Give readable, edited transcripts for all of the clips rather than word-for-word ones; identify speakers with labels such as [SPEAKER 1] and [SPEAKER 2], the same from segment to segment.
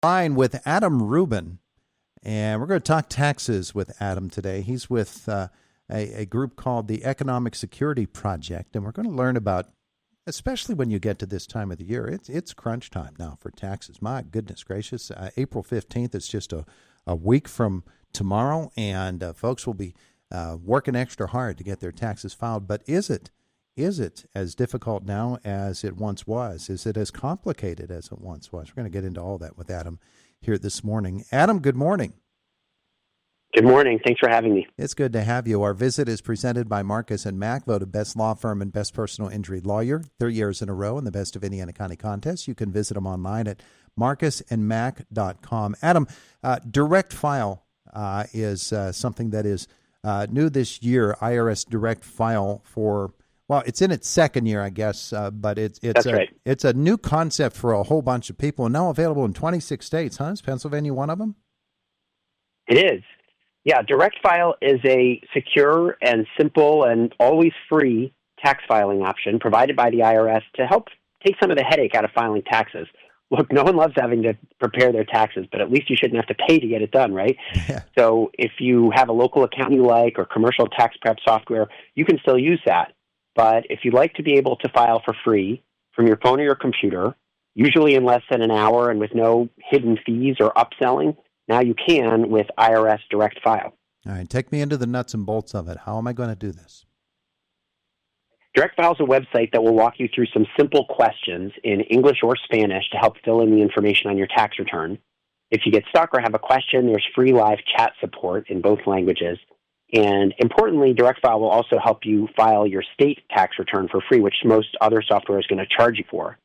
[SPEAKER 1] Line with Adam Ruben, and we're going to talk taxes with Adam today. He's with a group called the Economic Security Project, and we're going to learn about, especially when you get to this time of the year, it's crunch time now for taxes. My goodness gracious, April 15th is just a week from tomorrow, and folks will be working extra hard to get their taxes filed. But is it as difficult now as it once was? Is it as complicated as it once was? We're going to get into all that with Adam here this morning. Adam, good morning.
[SPEAKER 2] Good morning. Thanks for having me.
[SPEAKER 1] It's good to have you. Our visit is presented by Marcus & Mack, voted best law firm and best personal injury lawyer 3 years in a row in the Best of Indiana County contest. You can visit them online at marcusandmack.com. Adam, direct file is something that is new this year, IRS direct file for, well, it's in its second year, I guess, but it's a new concept for a whole bunch of people, and now available in 26 states, huh? Is Pennsylvania one of them?
[SPEAKER 2] It is. Yeah, direct file is a secure and simple and always free tax filing option provided by the IRS to help take some of the headache out of filing taxes. Look, no one loves having to prepare their taxes, but at least you shouldn't have to pay to get it done, right?
[SPEAKER 1] Yeah.
[SPEAKER 2] So if you have a local account you like or commercial tax prep software, you can still use that. But if you'd like to be able to file for free from your phone or your computer, usually in less than an hour and with no hidden fees or upselling, now you can with IRS Direct File.
[SPEAKER 1] All right, take me into the nuts and bolts of it. How am I going to do this?
[SPEAKER 2] Direct File is a website that will walk you through some simple questions in English or Spanish to help fill in the information on your tax return. If you get stuck or have a question, there's free live chat support in both languages. And importantly, Direct File will also help you file your state tax return for free, which most other software is going to charge you for.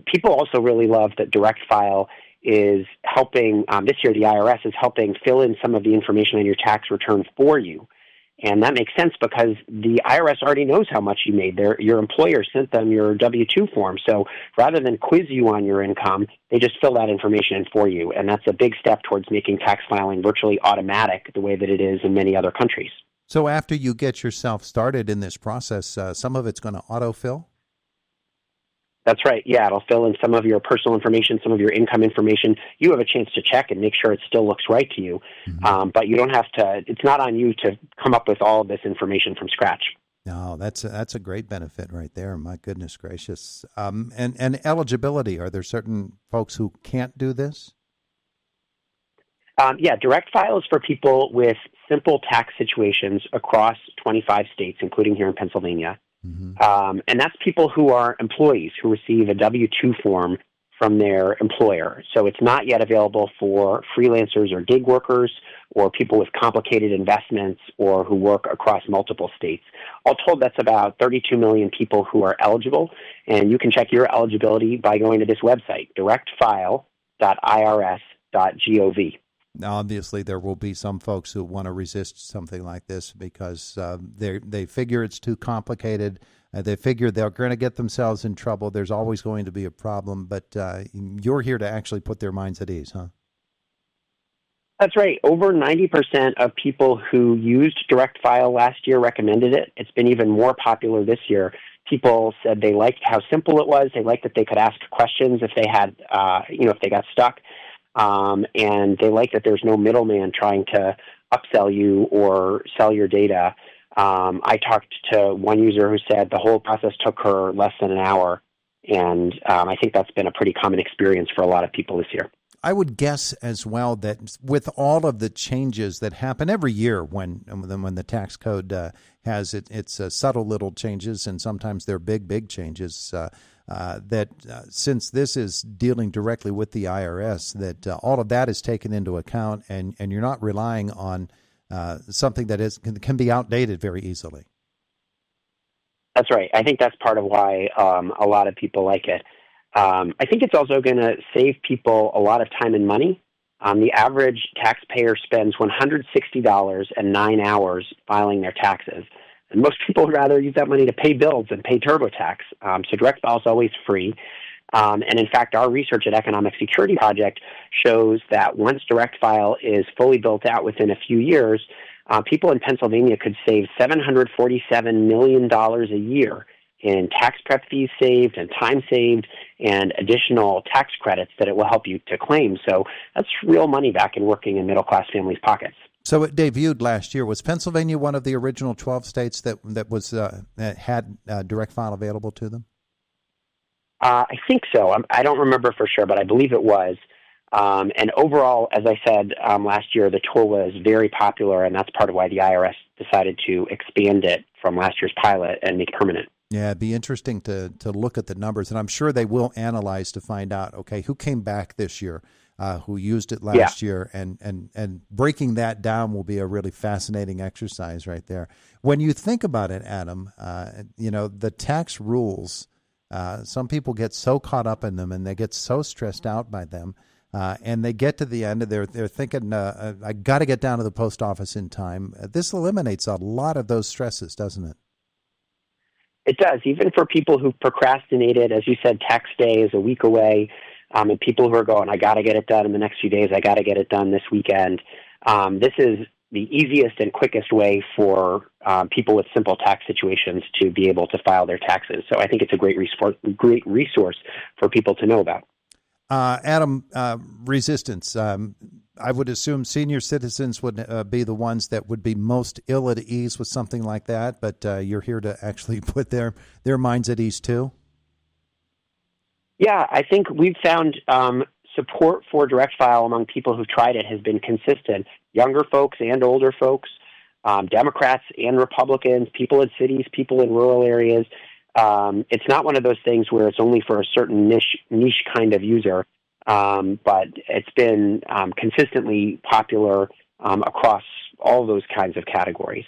[SPEAKER 2] People also really love that Direct File is helping, this year the IRS is helping fill in some of the information on your tax return for you. And that makes sense because the IRS already knows how much you made. Your employer sent them your W-2 form. So rather than quiz you on your income, they just fill that information in for you. And that's a big step towards making tax filing virtually automatic the way that it is in many other countries.
[SPEAKER 1] So after you get yourself started in this process, some of it's going to autofill?
[SPEAKER 2] That's right. Yeah, it'll fill in some of your personal information, some of your income information. You have a chance to check and make sure it still looks right to you. But you don't have to, it's not on you to come up with all of this information from scratch.
[SPEAKER 1] No, that's a great benefit right there. My goodness gracious. And eligibility, are there certain folks who can't do this?
[SPEAKER 2] Yeah, Direct File is for people with simple tax situations across 25 states, including here in Pennsylvania. And that's people who are employees who receive a W-2 form from their employer. So it's not yet available for freelancers or gig workers or people with complicated investments or who work across multiple states. All told, that's about 32 million people who are eligible. And you can check your eligibility by going to this website, directfile.irs.gov.
[SPEAKER 1] Now, obviously, there will be some folks who want to resist something like this because they figure it's too complicated. They figure they're going to get themselves in trouble. There's always going to be a problem, but you're here to actually put their minds at ease, huh?
[SPEAKER 2] That's right. Over 90% of people who used Direct File last year recommended it. It's been even more popular this year. People said they liked how simple it was. They liked that they could ask questions if they had, if they got stuck. And they like that there's no middleman trying to upsell you or sell your data. I talked to one user who said the whole process took her less than an hour, and I think that's been a pretty common experience for a lot of people this year.
[SPEAKER 1] I would guess as well that with all of the changes that happen every year when the tax code has its subtle little changes, and sometimes they're big changes, that since this is dealing directly with the IRS, that all of that is taken into account, and you're not relying on something that can be outdated very easily.
[SPEAKER 2] That's right. I think that's part of why a lot of people like it. I think it's also going to save people a lot of time and money. The average taxpayer spends $160 and 9 hours filing their taxes. And most people would rather use that money to pay bills than pay TurboTax. So Direct File is always free. And in fact, our research at Economic Security Project shows that once Direct File is fully built out within a few years, people in Pennsylvania could save $747 million a year in tax prep fees saved and time saved and additional tax credits that it will help you to claim. So that's real money back in working in middle-class families' pockets.
[SPEAKER 1] So it debuted last year. Was Pennsylvania one of the original 12 states that had direct file available to them?
[SPEAKER 2] I think so. I don't remember for sure, but I believe it was. And overall, as I said last year, the tool was very popular, and that's part of why the IRS decided to expand it from last year's pilot and make it permanent.
[SPEAKER 1] Yeah, it'd be interesting to look at the numbers, and I'm sure they will analyze to find out, okay, who came back this year, who used it last year, and breaking that down will be a really fascinating exercise right there. When you think about it, Adam, the tax rules, some people get so caught up in them and they get so stressed out by them, and they get to the end and they're thinking, I got to get down to the post office in time. This eliminates a lot of those stresses, doesn't it?
[SPEAKER 2] It does, even for people who've procrastinated. As you said, tax day is a week away, and people who are going, I got to get it done in the next few days, I got to get it done this weekend. This is the easiest and quickest way for people with simple tax situations to be able to file their taxes. So I think it's a great resource for people to know about.
[SPEAKER 1] Adam, resistance. I would assume senior citizens would be the ones that would be most ill at ease with something like that, but you're here to actually put their minds at ease too? Yeah,
[SPEAKER 2] I think we've found support for direct file among people who've tried it has been consistent. Younger folks and older folks, Democrats and Republicans, people in cities, people in rural areas. It's not one of those things where it's only for a certain niche kind of user, but it's been consistently popular across all those kinds of categories.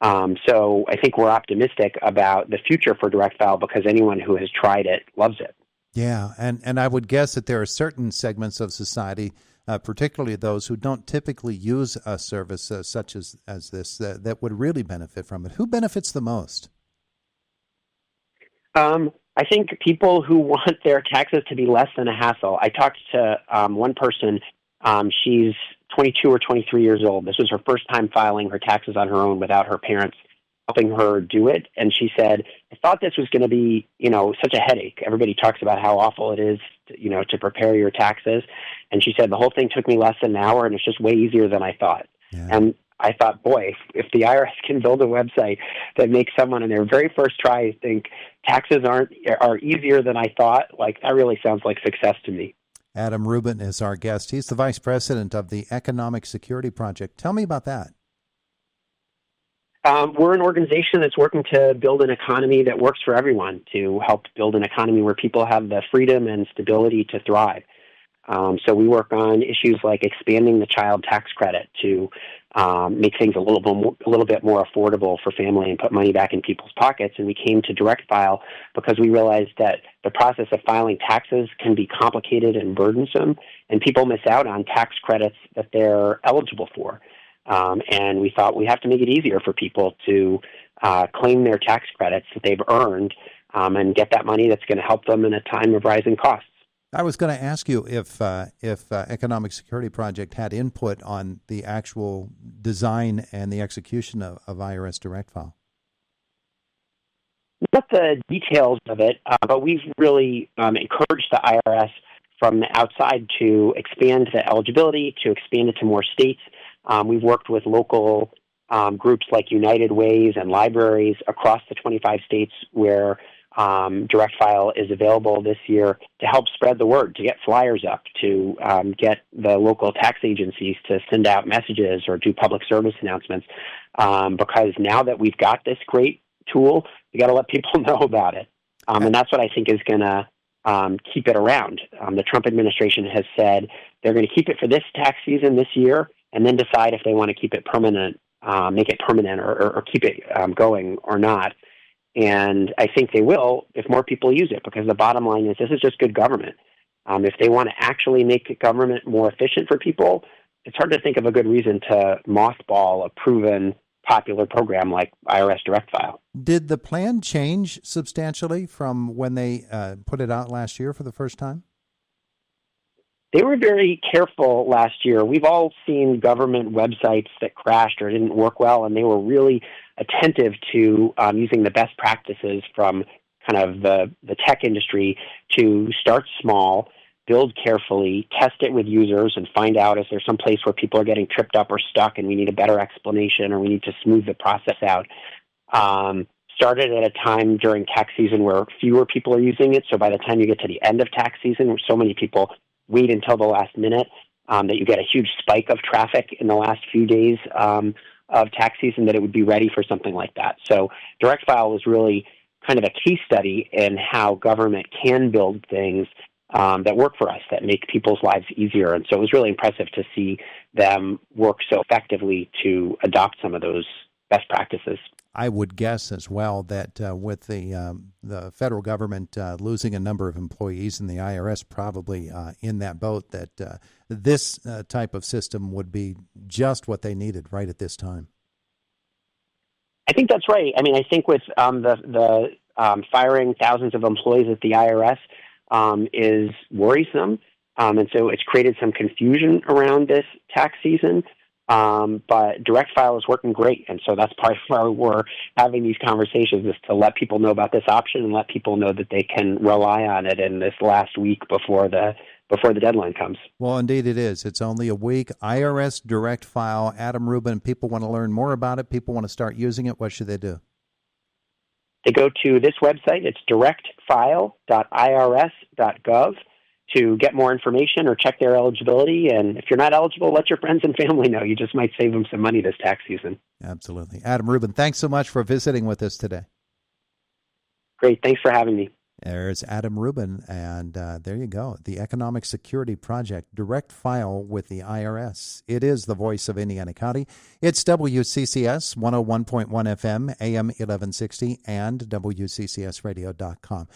[SPEAKER 2] So I think we're optimistic about the future for direct file because anyone who has tried it loves it.
[SPEAKER 1] Yeah, and I would guess that there are certain segments of society, particularly those who don't typically use a service such as this, that would really benefit from it. Who benefits the most?
[SPEAKER 2] I think people who want their taxes to be less than a hassle. I talked to one person. She's 22 or 23 years old. This was her first time filing her taxes on her own without her parents helping her do it. And she said, I thought this was going to be, such a headache. Everybody talks about how awful it is, to prepare your taxes. And she said, the whole thing took me less than an hour, and it's just way easier than I thought. Yeah. And I thought, boy, if the IRS can build a website that makes someone in their very first try think taxes are easier than I thought, that really sounds like success to me.
[SPEAKER 1] Adam Ruben is our guest. He's the vice president of the Economic Security Project. Tell me about that.
[SPEAKER 2] We're an organization that's working to build an economy that works for everyone, to help build an economy where people have the freedom and stability to thrive. So we work on issues like expanding the child tax credit to make things a little bit more affordable for family and put money back in people's pockets. And we came to direct file because we realized that the process of filing taxes can be complicated and burdensome, and people miss out on tax credits that they're eligible for. And we thought we have to make it easier for people to claim their tax credits that they've earned and get that money that's going to help them in a time of rising costs.
[SPEAKER 1] I was going to ask you if Economic Security Project had input on the actual design and the execution of IRS Direct File.
[SPEAKER 2] Not the details of it, but we've really encouraged the IRS from the outside to expand the eligibility, to expand it to more states. We've worked with local groups like United Ways and libraries across the 25 states where direct file is available this year to help spread the word, to get flyers up, to get the local tax agencies to send out messages or do public service announcements. Because now that we've got this great tool, we got to let people know about it. And that's what I think is going to keep it around. The Trump administration has said they're going to keep it for this tax season this year and then decide if they want to keep it permanent, make it permanent or keep it going or not. And I think they will if more people use it, because the bottom line is this is just good government. If they want to actually make government more efficient for people, it's hard to think of a good reason to mothball a proven popular program like IRS Direct File.
[SPEAKER 1] Did the plan change substantially from when they put it out last year for the first time?
[SPEAKER 2] They were very careful last year. We've all seen government websites that crashed or didn't work well, and they were really attentive to using the best practices from kind of the tech industry to start small, build carefully, test it with users, and find out if there's some place where people are getting tripped up or stuck and we need a better explanation or we need to smooth the process out. Started at a time during tax season where fewer people are using it, so by the time you get to the end of tax season, where so many people wait until the last minute, that you get a huge spike of traffic in the last few days of tax season, that it would be ready for something like that. So Direct File was really kind of a case study in how government can build things that work for us, that make people's lives easier. And so it was really impressive to see them work so effectively to adopt some of those best practices.
[SPEAKER 1] I would guess as well that with the federal government losing a number of employees and the IRS probably in that boat, that this type of system would be just what they needed right at this time.
[SPEAKER 2] I think that's right. I mean, I think with the firing thousands of employees at the IRS is worrisome, and so it's created some confusion around this tax season. But Direct File is working great, and so that's part of why we're having these conversations, is to let people know about this option and let people know that they can rely on it in this last week before the deadline comes.
[SPEAKER 1] Well, indeed it is. It's only a week. IRS Direct File. Adam Ruben, people want to learn more about it. People want to start using it. What should they do?
[SPEAKER 2] They go to this website. It's directfile.irs.gov. to get more information or check their eligibility. And if you're not eligible, let your friends and family know. You just might save them some money this tax season.
[SPEAKER 1] Absolutely. Adam Ruben, thanks so much for visiting with us today.
[SPEAKER 2] Great. Thanks for having me.
[SPEAKER 1] There's Adam Ruben, and there you go. The Economic Security Project, Direct File with the IRS. It is the voice of Indiana County. It's WCCS 101.1 FM, AM 1160, and WCCSradio.com.